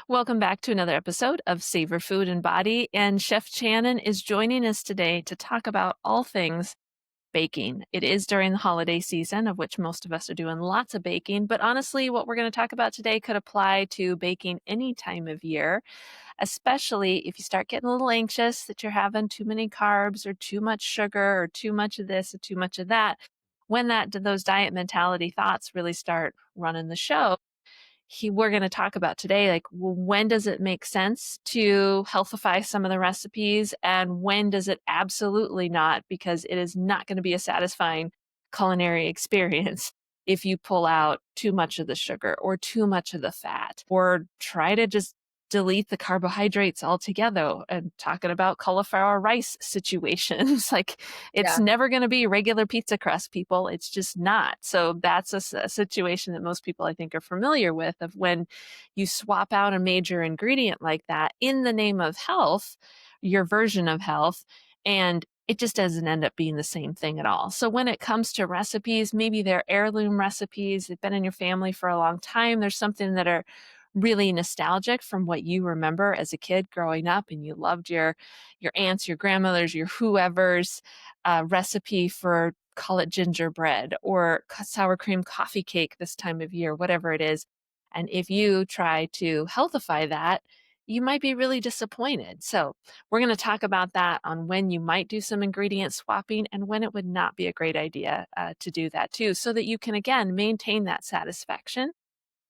Welcome back to another episode of Savor Food and Body. And Chef Shannon is joining us today to talk about all things baking. It is during the holiday season, of which most of us are doing lots of baking. But honestly, what we're going to talk about today could apply to baking any time of year, especially if you start getting a little anxious that you're having too many carbs or too much sugar or too much of this or too much of that. When those diet mentality thoughts really start running the show, we're going to talk about today, like, well, when does it make sense to healthify some of the recipes, and when does it absolutely not, because it is not going to be a satisfying culinary experience if you pull out too much of the sugar or too much of the fat, or try to just delete the carbohydrates altogether. And talking about cauliflower rice situations, like, it's Yeah. never going to be regular pizza crust, people. It's just not. So that's a situation that most people, I think, are familiar with, of when you swap out a major ingredient like that in the name of health, your version of health, and it just doesn't end up being the same thing at all. So when it comes to recipes, maybe they're heirloom recipes, they've been in your family for a long time. There's something that are really nostalgic from what you remember as a kid growing up, and you loved your aunts, your grandmothers, your whoever's recipe for, call it gingerbread or sour cream coffee cake this time of year, whatever it is. And if you try to healthify that, you might be really disappointed. So we're going to talk about that, on when you might do some ingredient swapping and when it would not be a great idea to do that too, so that you can, again, maintain that satisfaction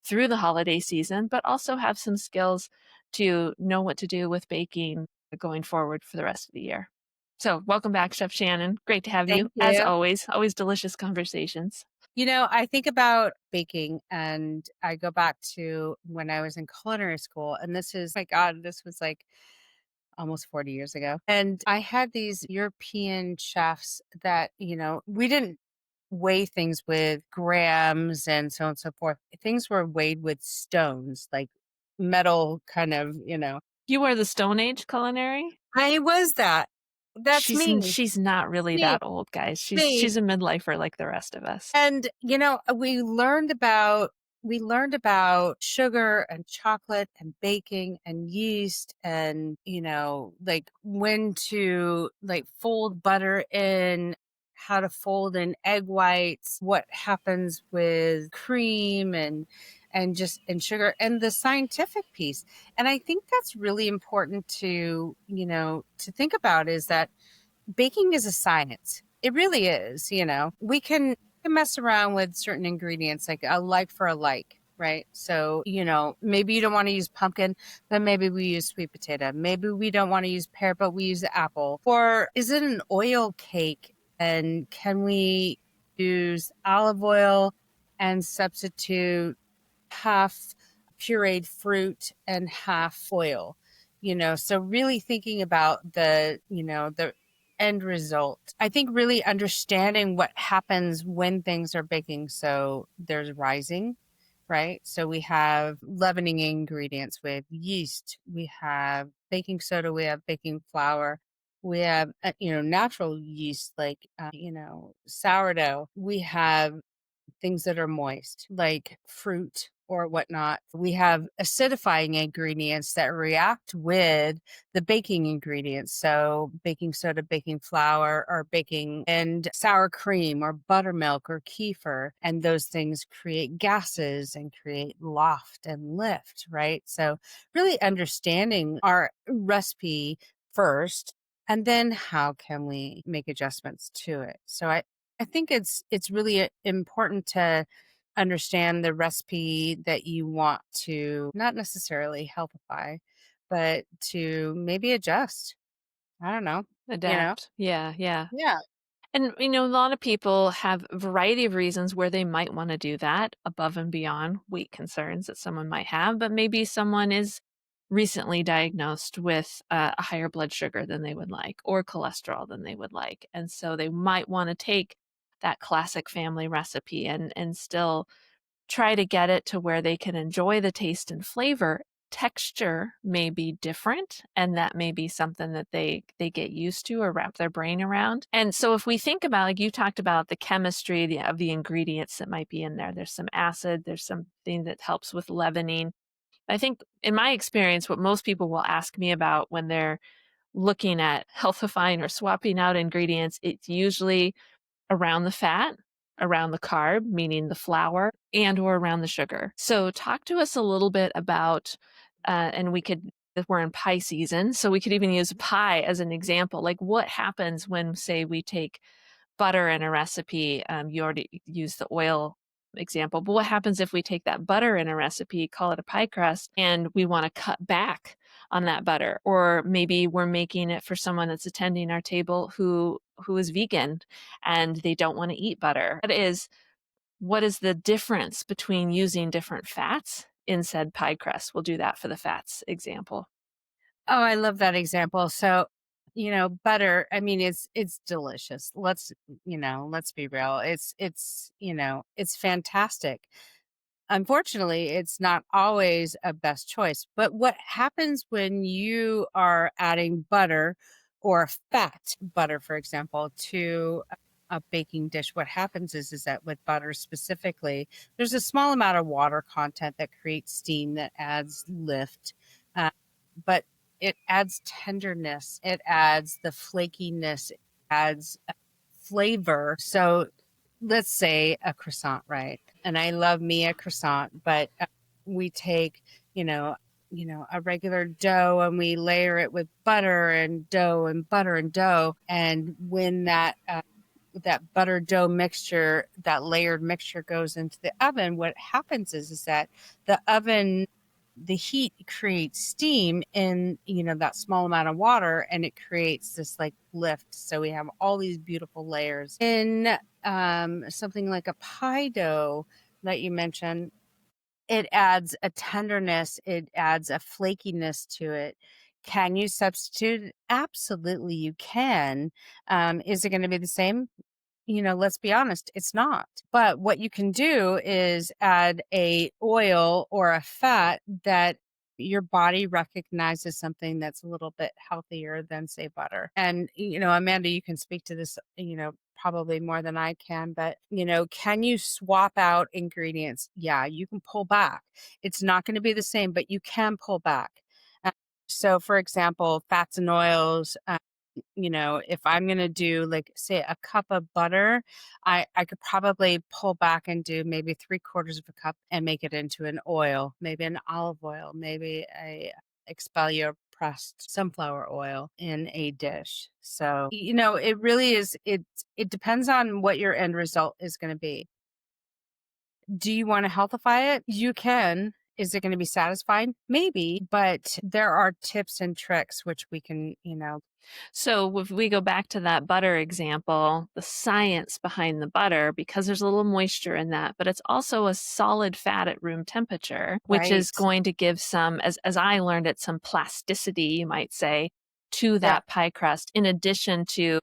through the holiday season, but also have some skills to know what to do with baking going forward for the rest of the year. So welcome back, Chef Shannon. Great to have you. Thank As you. always delicious conversations. I think about baking and I go back to when I was in culinary school. And this is, my God, this was like almost 40 years ago. And I had these European chefs that, we didn't weigh things with grams and so on and so forth. Things were weighed with stones, like metal kind of. You are the Stone Age culinary? I was that. That's me. She's not really Me. that old, guys. Me. She's a midlifer like the rest of us. And we learned about sugar and chocolate and baking and yeast and like when to like fold butter in, how to fold in egg whites, what happens with cream and sugar and the scientific piece. And I think that's really important to think about, is that baking is a science. It really is. We can mess around with certain ingredients, like a like for a like, right? So, maybe you don't want to use pumpkin, but maybe we use sweet potato. Maybe we don't want to use pear, but we use apple. Or is it an oil cake? And can we use olive oil and substitute half pureed fruit and half oil? So really thinking about the end result. I think really understanding what happens when things are baking. So there's rising, right? So we have leavening ingredients with yeast, we have baking soda, we have baking flour, we have natural yeast like sourdough. We have things that are moist, like fruit or whatnot. We have acidifying ingredients that react with the baking ingredients. So baking soda, baking flour, or baking and sour cream or buttermilk or kefir. And those things create gases and create loft and lift, right? So really understanding our recipe first, and then how can we make adjustments to it. So I think it's really important to understand the recipe that you want to not necessarily healthify, but to maybe adjust. I don't know, you know? Adapt. Yeah, yeah. Yeah. And, a lot of people have a variety of reasons where they might want to do that above and beyond weight concerns that someone might have. But maybe someone is recently diagnosed with a higher blood sugar than they would like, or cholesterol than they would like. And so they might want to take that classic family recipe and still try to get it to where they can enjoy the taste and flavor. Texture may be different, and that may be something that they get used to or wrap their brain around. And so if we think about, like you talked about, the chemistry of the ingredients that might be in there, there's some acid, there's something that helps with leavening. I think in my experience, what most people will ask me about when they're looking at healthifying or swapping out ingredients, it's usually around the fat, around the carb, meaning the flour, and or around the sugar. So talk to us a little bit about, and we could, if we're in pie season, so we could even use pie as an example. Like what happens when, say, we take butter in a recipe? You already used the oil example, but what happens if we take that butter in a recipe, call it a pie crust, and we want to cut back on that butter? Or maybe we're making it for someone that's attending our table who is vegan and they don't want to eat butter. What is the difference between using different fats in said pie crust? We'll do that for the fats example. Oh, I love that example. So, butter, I mean, it's delicious. Let's be real. It's fantastic. Unfortunately, it's not always a best choice. But what happens when you are adding butter or fat butter, for example, to a baking dish? What happens is that with butter specifically, there's a small amount of water content that creates steam that adds lift. Uh, but it adds tenderness, it adds the flakiness, it adds flavor. So let's say a croissant, right? And I love me a croissant, but we take, you know, a regular dough and we layer it with butter and dough and butter and dough. And when that butter dough mixture, that layered mixture goes into the oven, what happens is that the oven, the heat creates steam in, that small amount of water, and it creates this like lift. So we have all these beautiful layers in something like a pie dough that you mentioned. It adds a tenderness, it adds a flakiness to it. Can you substitute? Absolutely, you can. Is it going to be the same? Let's be honest, it's not. But what you can do is add a oil or a fat that your body recognizes something that's a little bit healthier than, say, butter. And, Amanda, you can speak to this, probably more than I can, but, can you swap out ingredients? Yeah, you can pull back. It's not going to be the same, but you can pull back. Uh, So, for example, fats and oils, if I'm gonna do, like, say, a cup of butter, I could probably pull back and do maybe 3/4 of a cup and make it into an oil, maybe an olive oil, maybe a expelia pressed sunflower oil in a dish. So, it really is it depends on what your end result is gonna be. Do you wanna healthify it? You can. Is it gonna be satisfying? Maybe, but there are tips and tricks which we can, So if we go back to that butter example, the science behind the butter, because there's a little moisture in that, but it's also a solid fat at room temperature, which is right? going to give some, as I learned it, some plasticity, you might say, to Yeah. that pie crust, in addition to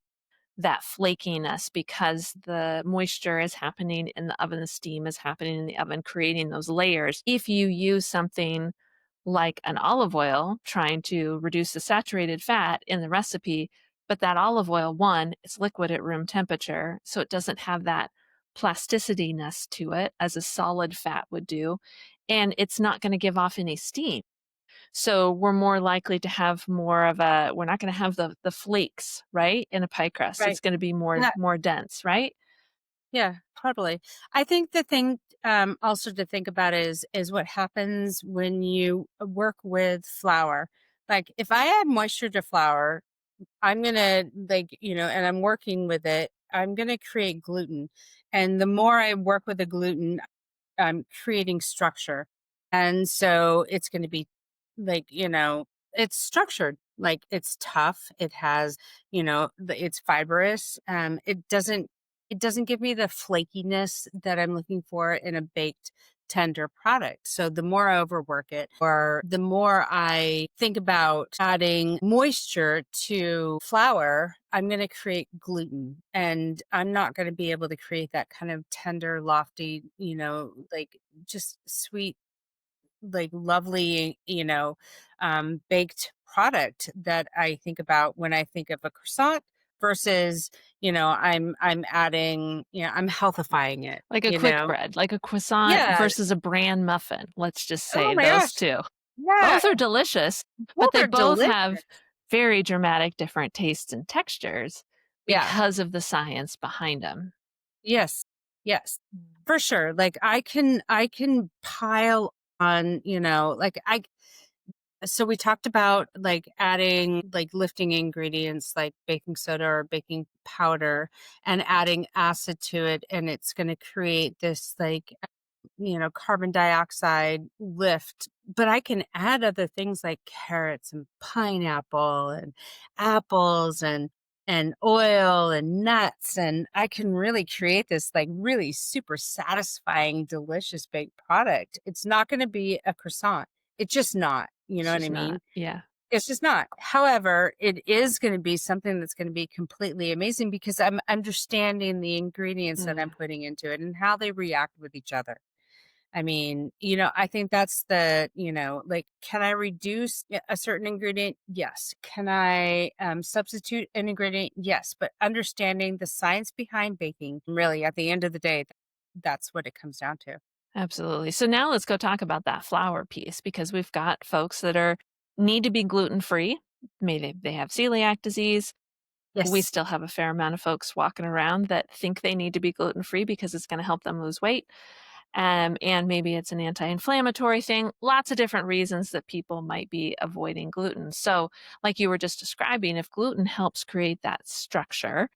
that flakiness, because the moisture is happening in the oven, the steam is happening in the oven, creating those layers. If you use something like an olive oil, trying to reduce the saturated fat in the recipe, but that olive oil, one, it's liquid at room temperature, so it doesn't have that plasticityness to it as a solid fat would do, and it's not going to give off any steam. So we're more likely to have more of a, we're not going to have the flakes, right, in a pie crust. Right. It's going to be Yeah, more dense, right? yeah, totally. I think the thing also to think about is what happens when you work with flour. Like if I add moisture to flour, I'm gonna and I'm working with it, I'm gonna create gluten. And the more I work with the gluten, creating structure. And so it's going to be like, it's structured, like it's tough. It has, it's fibrous. It doesn't give me the flakiness that I'm looking for in a baked tender product. So the more I overwork it, or the more I think about adding moisture to flour, I'm going to create gluten, and I'm not going to be able to create that kind of tender, lofty, like just sweet, like lovely, baked product that I think about when I think of a croissant versus, I'm adding, I'm healthifying it, Like a quick bread, like a croissant Yeah. versus a bran muffin. Let's just Oh say my those gosh. two. Yeah, Both are delicious, but both they are both delicious. have very dramatic different tastes and textures Yeah. because of the science behind them. Yes. Yes. For sure. Like I can pile on, like I so we talked about like adding like lifting ingredients like baking soda or baking powder and adding acid to it, and it's going to create this like carbon dioxide lift. But I can add other things like carrots and pineapple and apples and oil and nuts, and I can really create this like really super satisfying delicious baked product. It's not going to be a croissant. It's just not, you It's know what I just not, mean? yeah. It's just not. However, it is going to be something that's going to be completely amazing because I'm understanding the ingredients that I'm Mm. putting into it and how they react with each other. I mean, I think that's like, can I reduce a certain ingredient? Yes. Can I substitute an ingredient? Yes. But understanding the science behind baking, really, at the end of the day, that's what it comes down to. Absolutely. So now let's go talk about that flour piece because we've got folks that are need to be gluten free. Maybe they have celiac disease. We Yes. still have a fair amount of folks walking around that think they need to be gluten free because it's going to help them lose weight. And maybe it's an anti inflammatory thing. Lots of different reasons that people might be avoiding gluten. So, like you were just describing, if gluten helps create that structure,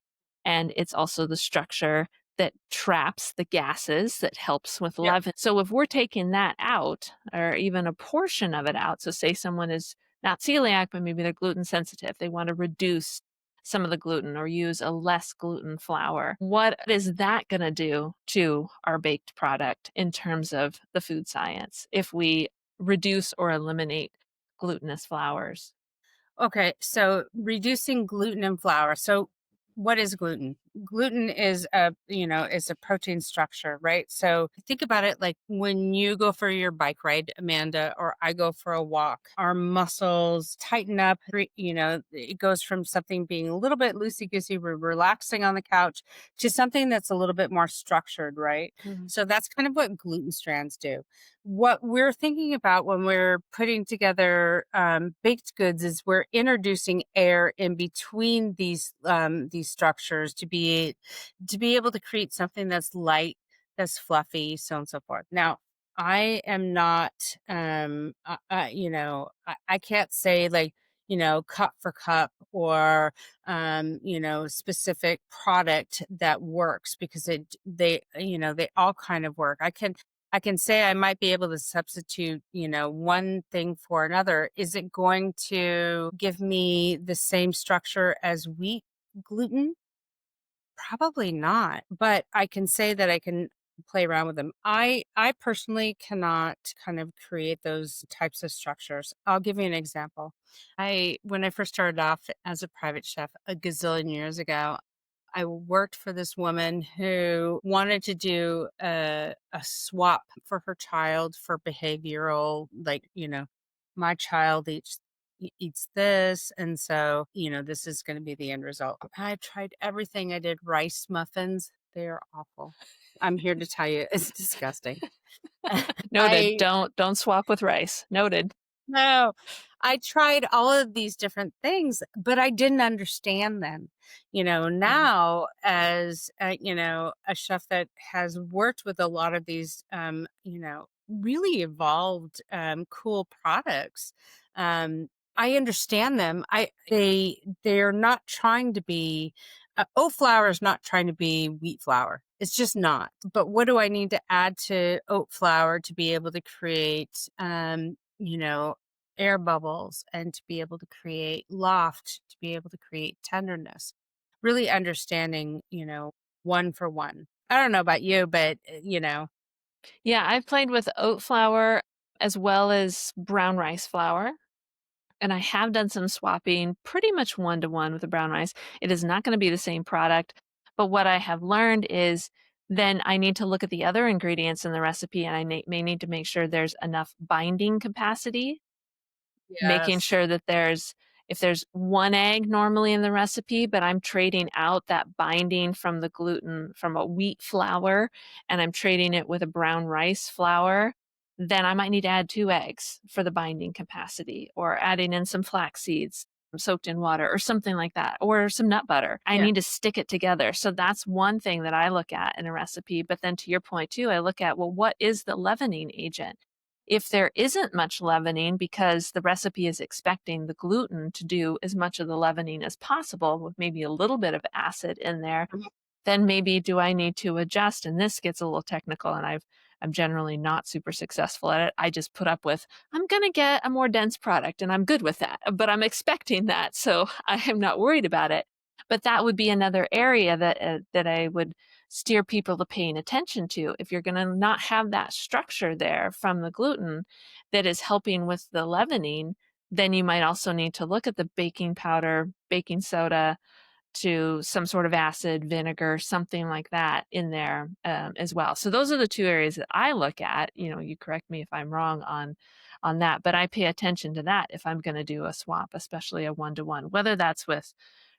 and it's also the structure that traps the gases that helps with Yep. leaven. So if we're taking that out or even a portion of it out, so say someone is not celiac, but maybe they're gluten sensitive, they want to reduce some of the gluten or use a less gluten flour. What is that going to do to our baked product in terms of the food science if we reduce or eliminate glutinous flours? Okay, so reducing gluten and flour. So what is gluten? Gluten is a protein structure, right? So think about it like when you go for your bike ride, Amanda, or I go for a walk, our muscles tighten up. It goes from something being a little bit loosey goosey, we're relaxing on the couch, to something that's a little bit more structured, right? Mhm. So that's kind of what gluten strands do. What we're thinking about when we're putting together baked goods is we're introducing air in between these structures to be able to create something that's light, that's fluffy, so on and so forth. Now, I am not, I can't say like, cup for cup or, specific product that works because they all kind of work. I can say I might be able to substitute, one thing for another. Is it going to give me the same structure as wheat gluten? Probably not, but I can say that I can play around with them. I personally cannot kind of create those types of structures. I'll give you an example. I When I first started off as a private chef a gazillion years ago, I worked for this woman who wanted to do a swap for her child for behavioral, like, my child eats this. And so, this is going to be the end result. I tried everything. I did rice muffins. They are awful. I'm here to tell you, it's disgusting. Noted. I Don't swap with rice. Noted. No, I tried all of these different things, but I didn't understand them. Mhm. Now as a chef that has worked with a lot of these, really evolved, cool products, I understand them. They're not trying to be. Oat flour is not trying to be wheat flour. It's just not. But what do I need to add to oat flour to be able to create, air bubbles and to be able to create loft, to be able to create tenderness? Really understanding, one for one. I don't know about you, but Yeah, I've played with oat flour as well as brown rice flour. And I have done some swapping pretty much one to one with the brown rice. It is not going to be the same product. But what I have learned is then I need to look at the other ingredients in the recipe and may need to make sure there's enough binding capacity, making yes. sure that if there's one egg normally in the recipe, but I'm trading out that binding from the gluten from a wheat flour and I'm trading it with a brown rice flour. then I might need to add 2 eggs for the binding capacity, or adding in some flax seeds soaked in water or something like that, or some nut butter. I Yeah. need to stick it together. So that's one thing that I look at in a recipe. But then to your point too, I look at, well, what is the leavening agent? If there isn't much leavening because the recipe is expecting the gluten to do as much of the leavening as possible with maybe a little bit of acid in there, Mhm. then maybe do I need to adjust? And this gets a little technical, and I'm generally not super successful at it. I just put up with, I'm going to get a more dense product and I'm good with that, but I'm expecting that. So I am not worried about it. But that would be another area that I would steer people to paying attention to. If you're going to not have that structure there from the gluten that is helping with the leavening, then you might also need to look at the baking powder, baking soda, to some sort of acid, vinegar, something like that in there, as well. So those are the 2 areas that I look at. You correct me if I'm wrong on that, but I pay attention to that if I'm gonna do a swap, especially a one-to-one, whether that's with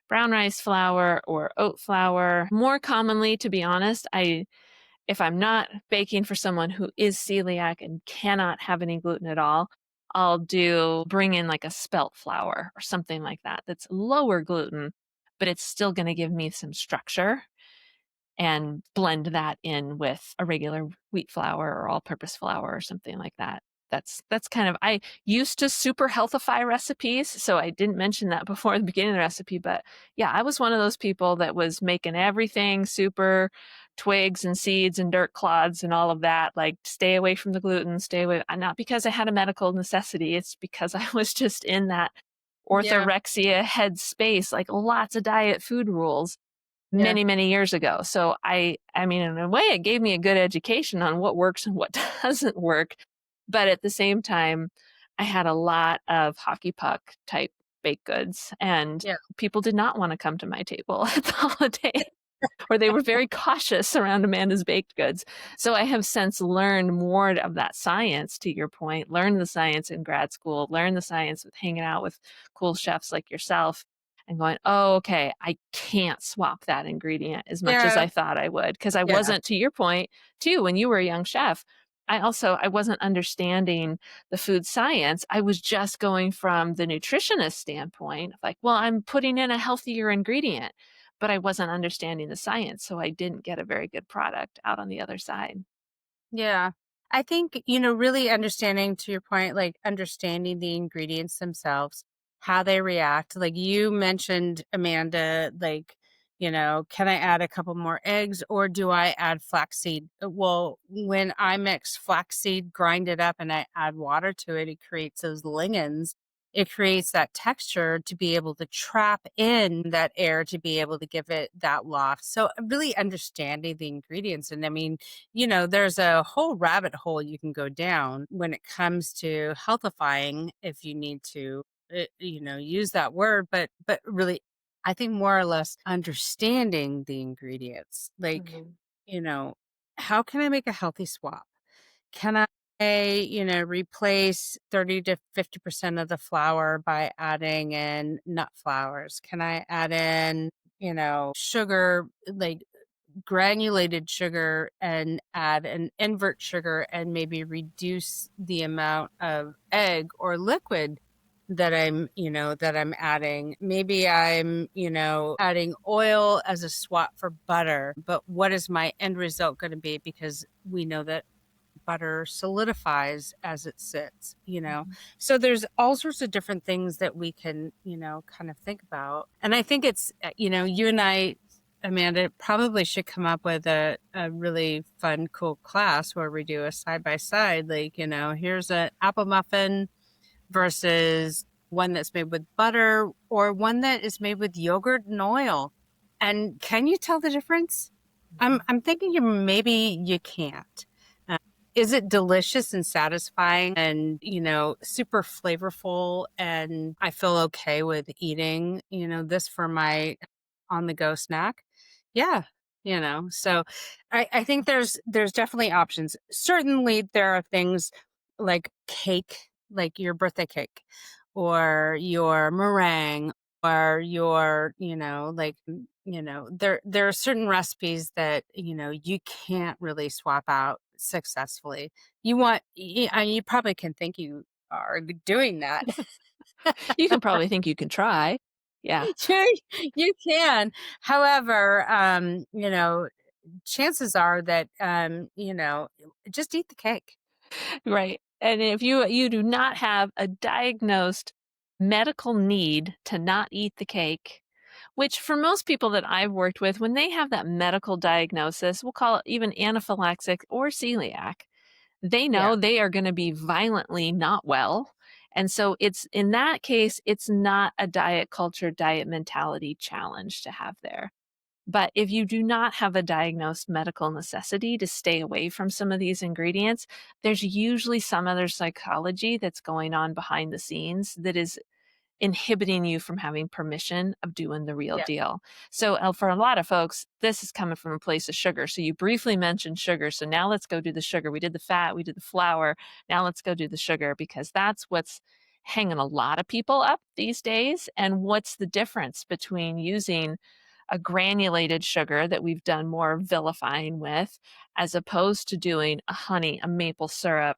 brown rice flour or oat flour. More commonly, to be honest, if I'm not baking for someone who is celiac and cannot have any gluten at all, I'll bring in like a spelt flour or something like that that's lower gluten, but it's still going to give me some structure, and blend that in with a regular wheat flour or all-purpose flour or something like that. That's kind of, I used to super healthify recipes, so I didn't mention that before at the beginning of the recipe, but yeah, I was one of those people that was making everything super twigs and seeds and dirt clods and all of that, like stay away from the gluten, stay away, not because I had a medical necessity, it's because I was just in that Yeah. orthorexia head space, like lots of diet food rules Yeah. many, many years ago. So I mean, in a way, it gave me a good education on what works and what doesn't work. But at the same time, I had a lot of hockey puck type baked goods, and Yeah. people did not want to come to my table at the holiday, or they were very cautious around Amanda's baked goods. So I have since learned more of that science, to your point, learned the science in grad school, learned the science with hanging out with cool chefs like yourself, and going, oh, okay, I can't swap that ingredient as much as Yeah. I thought I would. Because I Yeah. wasn't, to your point, too, when you were a young chef, I wasn't understanding the food science. I was just going from the nutritionist standpoint, like, well, I'm putting in a healthier ingredient, but I wasn't understanding the science, so I didn't get a very good product out on the other side. Yeah. I think, really understanding to your point, like understanding the ingredients themselves, how they react. Like you mentioned, Amanda, like, can I add a couple more eggs or do I add flaxseed? Well, when I mix flaxseed, grind it up, and I add water to it, it creates those lignans. It creates that texture to be able to trap in that air to be able to give it that loft. So, really understanding the ingredients. And I mean, there's a whole rabbit hole you can go down when it comes to healthifying if you need to, use that word, but really, I think more or less understanding the ingredients. Like, Mhm. you know, how can I make a healthy swap? Can I replace 30 to 50% of the flour by adding in nut flours? Can I add in, sugar, like granulated sugar, and add an invert sugar and maybe reduce the amount of egg or liquid that I'm adding. Maybe I'm adding oil as a swap for butter, but what is my end result going to be? Because we know that butter solidifies as it sits. Mhm. So there's all sorts of different things that we can, kind of think about. And I think it's, you and I, Amanda, probably should come up with a really fun, cool class where we do a side by side. Like, here's an apple muffin versus one that's made with butter or one that is made with yogurt and oil. And can you tell the difference? I'm thinking maybe you can't. Uh, is it delicious and satisfying and, super flavorful, and I feel okay with eating, this for my on the go snack? Yeah. So I think there's definitely options. Certainly there are things like cake, like your birthday cake or your meringue or your, like, there are certain recipes that, you can't really swap out successfully. You probably can think you are doing that. You can probably think you can try. Yeah, Sure, you can. However, chances are that, just eat the cake. right. And if you do not have a diagnosed medical need to not eat the cake, which for most people that I've worked with, when they have that medical diagnosis, we'll call it even anaphylaxis or celiac, they know Yeah, they are gonna be violently not well, and so it's in that case, it's not a diet culture, diet mentality challenge to have there. But if you do not have a diagnosed medical necessity to stay away from some of these ingredients, there's usually some other psychology that's going on behind the scenes that is inhibiting you from having permission of doing the real yeah. deal. So, for a lot of folks, this is coming from a place of sugar. So, you briefly mentioned sugar. So, now let's go do the sugar. We did the fat, we did the flour. Now, let's go do the sugar because that's what's hanging a lot of people up these days. And what's the difference between using a granulated sugar that we've done more vilifying with, as opposed to doing a honey, a maple syrup,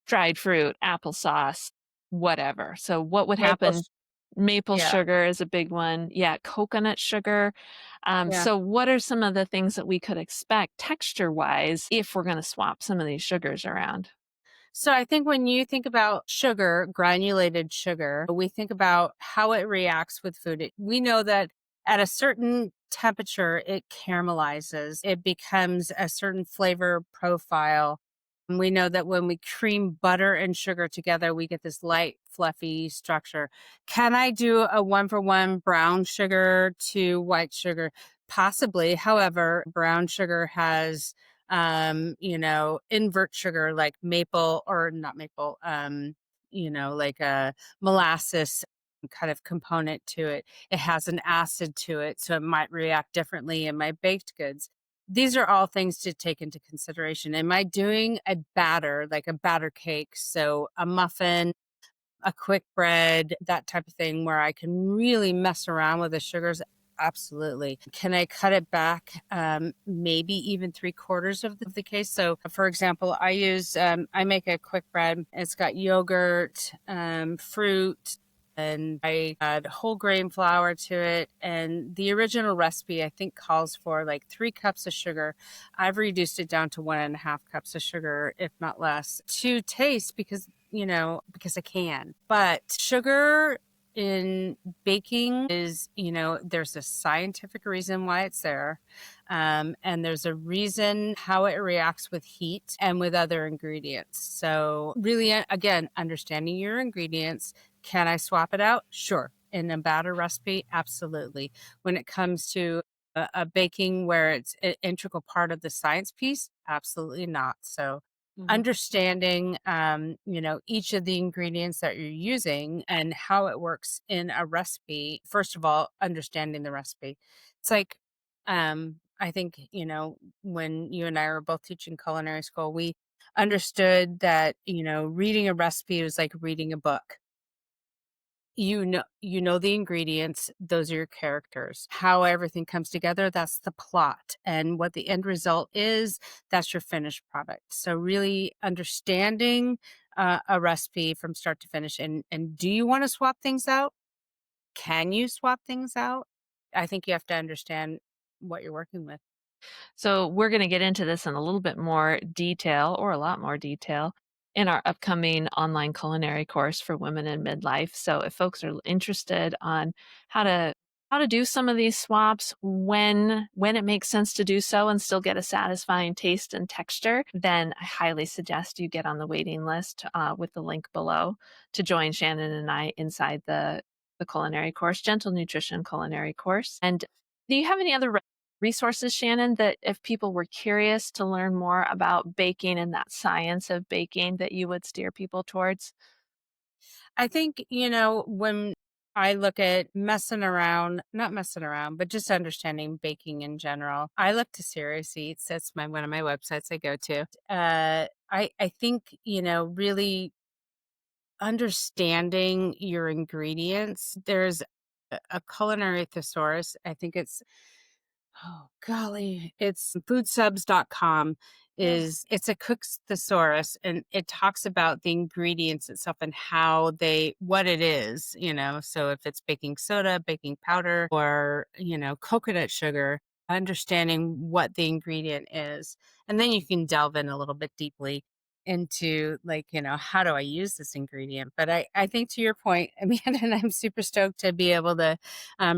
dried fruit, applesauce, whatever. So, what would Maple happen? sh Maple Yeah, sugar is a big one. Yeah, coconut sugar. yeah. So, what are some of the things that we could expect texture wise if we're going to swap some of these sugars around? So I think when you think about sugar, granulated sugar, we think about how it reacts with food. We know that at a certain temperature, it caramelizes, it becomes a certain flavor profile. And we know that when we cream butter and sugar together, we get this light, fluffy structure. Can I do a one for one brown sugar to white sugar? Possibly. However, brown sugar has invert sugar like maple or not maple, like a molasses kind of component to it. It has an acid to it, so it might react differently in my baked goods. These are all things to take into consideration. Am I doing a batter, like a batter cake? So a muffin, a quick bread, that type of thing where I can really mess around with the sugars. Absolutely. Can I cut it back? Maybe even three quarters of the case. So, for example, I make a quick bread. It's got yogurt, fruit, and I add whole grain flour to it. And the original recipe, I think, calls for like 3 cups of sugar. I've reduced it down to 1.5 cups of sugar, if not less, to taste because I can. But sugar in baking is, there's a scientific reason why it's there. And there's a reason how it reacts with heat and with other ingredients. So, really, again, understanding your ingredients. Can I swap it out? Sure. In a batter recipe, absolutely. When it comes to a baking where it's an integral part of the science piece, absolutely not. So, Mhm. understanding each of the ingredients that you're using and how it works in a recipe. First of all, understanding the recipe. It's like I think when you and I were both teaching culinary school, we understood that reading a recipe was like reading a book. You know the ingredients, those are your characters. How everything comes together, that's the plot. And what the end result is, that's your finished product. So really understanding a recipe from start to finish. And do you want to swap things out? Can you swap things out? I think you have to understand what you're working with. So, we're going to get into this in a little bit more detail or a lot more detail in our upcoming online culinary course for women in midlife. So, if folks are interested on how to how to do some of these swaps when it makes sense to do so and still get a satisfying taste and texture, then I highly suggest you get on the waiting list with the link below to join Shannon and I inside the culinary course, Gentle Nutrition Culinary Course. And do you have any other resources, Shannon, that if people were curious to learn more about baking and that science of baking that you would steer people towards? I think, when I look at messing around, not messing around, but just understanding baking in general, I look to Serious Eats. That's one of my websites I go to. I think, really understanding your ingredients. There's a culinary thesaurus. I think it's, oh golly, it's foodsubs.com. Yeah. is it's a cook's thesaurus, and it talks about the ingredients itself and how they what it is, so if it's baking soda, baking powder, or coconut sugar, understanding what the ingredient is, and then you can delve in a little bit deeply into, like, how do I use this ingredient. But I think, to your point, Amanda, and I'm super stoked to be able to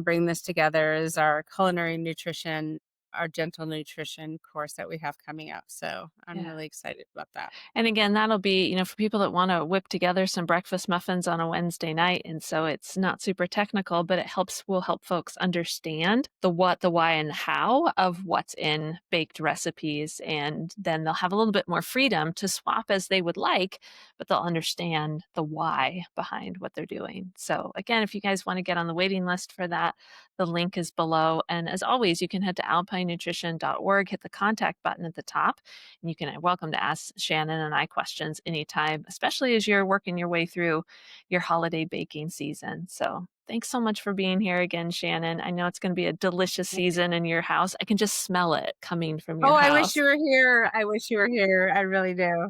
bring this together as our culinary nutrition, our gentle nutrition course that we have coming up. So I'm Yeah. really excited about that. And again, that'll be, for people that want to whip together some breakfast muffins on a Wednesday night. And so it's not super technical, but will help folks understand the what, the why, and the how of what's in baked recipes. And then they'll have a little bit more freedom to swap as they would like, but they'll understand the why behind what they're doing. So again, if you guys want to get on the waiting list for that, the link is below. And as always, you can head to alpinenutrition.org, hit the contact button at the top, and you can welcome to ask Shannon and I questions anytime, especially as you're working your way through your holiday baking season. So thanks so much for being here again, Shannon. I know it's going to be a delicious season in your house. I can just smell it coming from Oh, your I wish house. you were here. I wish you were here. I really do.